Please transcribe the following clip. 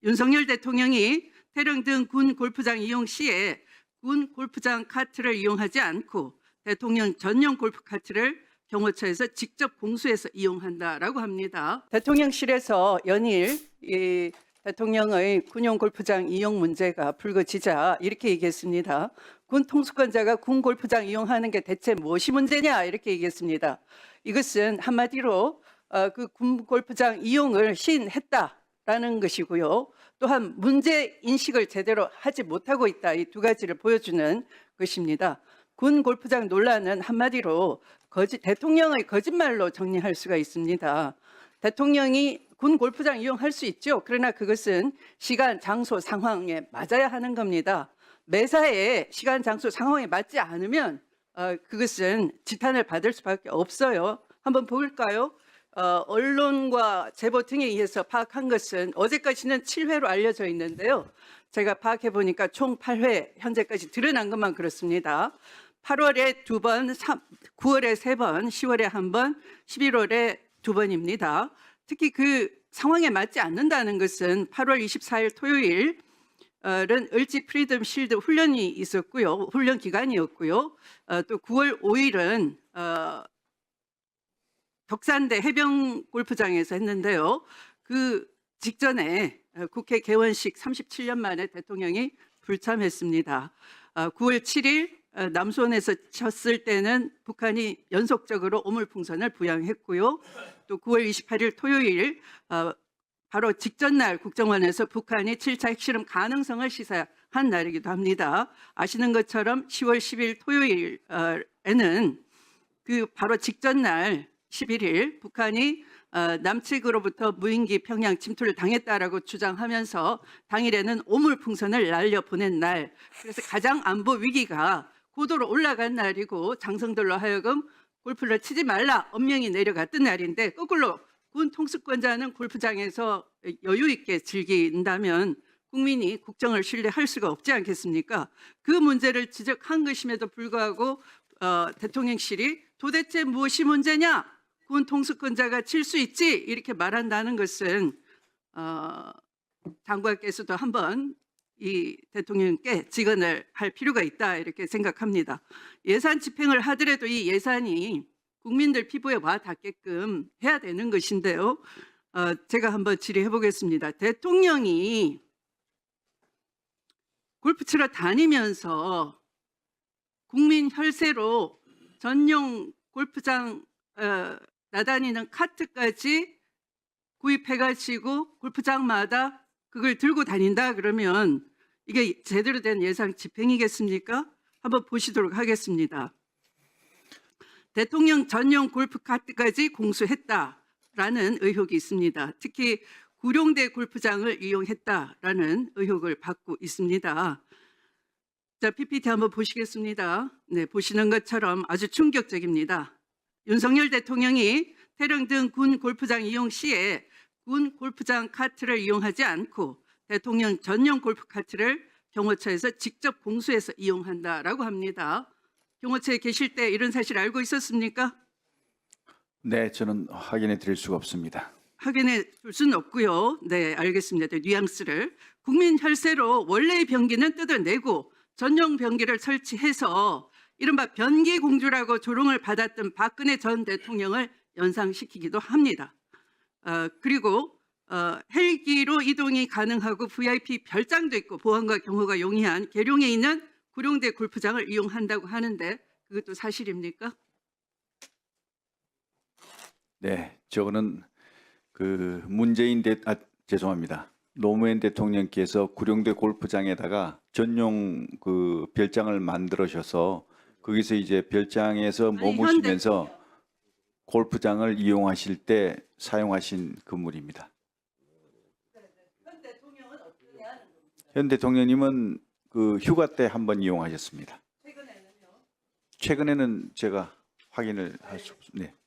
윤석열 대통령이 태릉 등 군 골프장 이용 시에 군 골프장 카트를 이용하지 않고 대통령 전용 골프 카트를 경호처에서 직접 공수해서 이용한다라고 합니다. 대통령실에서 연일 이 대통령의 군용 골프장 이용 문제가 불거지자 이렇게 얘기했습니다. 군 통수권자가 군 골프장 이용하는 게 대체 무엇이 문제냐 이렇게 얘기했습니다. 이것은 한마디로 그 군 골프장 이용을 시인했다라는 것이고요. 또한 문제 인식을 제대로 하지 못하고 있다. 이 두 가지를 보여주는 것입니다. 군 골프장 논란은 한마디로 대통령의 거짓말로 정리할 수가 있습니다. 대통령이 군 골프장 이용할 수 있죠. 그러나 그것은 시간, 장소, 상황에 맞아야 하는 겁니다. 매사에 시간, 장소, 상황에 맞지 않으면 그것은 지탄을 받을 수밖에 없어요. 한번 볼까요? 언론과 제보 등에 의해서 파악한 것은 어제까지는 7회로 알려져 있는데요. 제가 파악해 보니까 총 8회 현재까지 드러난 것만 그렇습니다. 8월에 2번, 9월에 3번, 10월에 1번, 11월에 2번입니다. 특히 그 상황에 맞지 않는다는 것은 8월 24일 토요일은 을지 프리덤 실드 훈련이 있었고요. 훈련 기간이었고요. 또 9월 5일은 덕산대 해병 골프장에서 했는데요. 그 직전에 국회 개원식 37년 만에 대통령이 불참했습니다. 9월 7일 남수원에서 쳤을 때는 북한이 연속적으로 오물풍선을 부양했고요. 또 9월 28일 토요일 바로 직전날 국정원에서 북한이 7차 핵실험 가능성을 시사한 날이기도 합니다. 아시는 것처럼 10월 10일 토요일에는 그 바로 직전날 11일 북한이 남측으로부터 무인기 평양 침투를 당했다라고 주장하면서 당일에는 오물풍선을 날려보낸 날, 그래서 가장 안보 위기가 고도로 올라간 날이고 장성들로 하여금 골프를 치지 말라 엄명이 내려갔던 날인데 거꾸로 군 통수권자는 골프장에서 여유 있게 즐긴다면 국민이 국정을 신뢰할 수가 없지 않겠습니까? 그 문제를 지적한 것임에도 불구하고 대통령실이 도대체 무엇이 문제냐? 군 통수권자가 칠 수 있지 이렇게 말한다는 것은 장관께서도 한번 이 대통령께 직언을 할 필요가 있다 이렇게 생각합니다. 예산 집행을 하더라도 이 예산이 국민들 피부에 와 닿게끔 해야 되는 것인데요. 제가 한번 질의해 보겠습니다. 대통령이 골프 치러 다니면서 국민 혈세로 전용 골프장 나다니는 카트까지 구입해가지고 골프장마다 그걸 들고 다닌다 그러면 이게 제대로 된 예산 집행이겠습니까? 한번 보시도록 하겠습니다. 대통령 전용 골프 카트까지 공수했다라는 의혹이 있습니다. 특히 구룡대 골프장을 이용했다라는 의혹을 받고 있습니다. 자, PPT 한번 보시겠습니다. 네, 보시는 것처럼 아주 충격적입니다. 윤석열 대통령이 태릉 등 군 골프장 이용 시에 군 골프장 카트를 이용하지 않고 대통령 전용 골프 카트를 경호처에서 직접 공수해서 이용한다라고 합니다. 경호처에 계실 때 이런 사실 알고 있었습니까? 네, 저는 확인해 드릴 수가 없습니다. 확인해 줄 수는 없고요. 네, 알겠습니다. 뉘앙스를. 국민 혈세로 원래의 변기는 뜯어내고 전용 변기를 설치해서 이른바 변기 공주라고 조롱을 받았던 박근혜 전 대통령을 연상시키기도 합니다. 그리고 헬기로 이동이 가능하고 VIP 별장도 있고 보안과 경호가 용이한 계룡에 있는 구룡대 골프장을 이용한다고 하는데 그것도 사실입니까? 네, 저거는 그 죄송합니다. 노무현 대통령께서 구룡대 골프장에다가 전용 그 별장을 만들어셔서 거기서 이제 별장에서 머무시면서 골프장을 이용하실 때 사용하신 건물입니다. 현 대통령은 어떠냐는 겁니다. 현 대통령님은 그 휴가 때 한번 이용하셨습니다. 최근에는요? 최근에는 제가 확인을 할 수 없습니다. 네.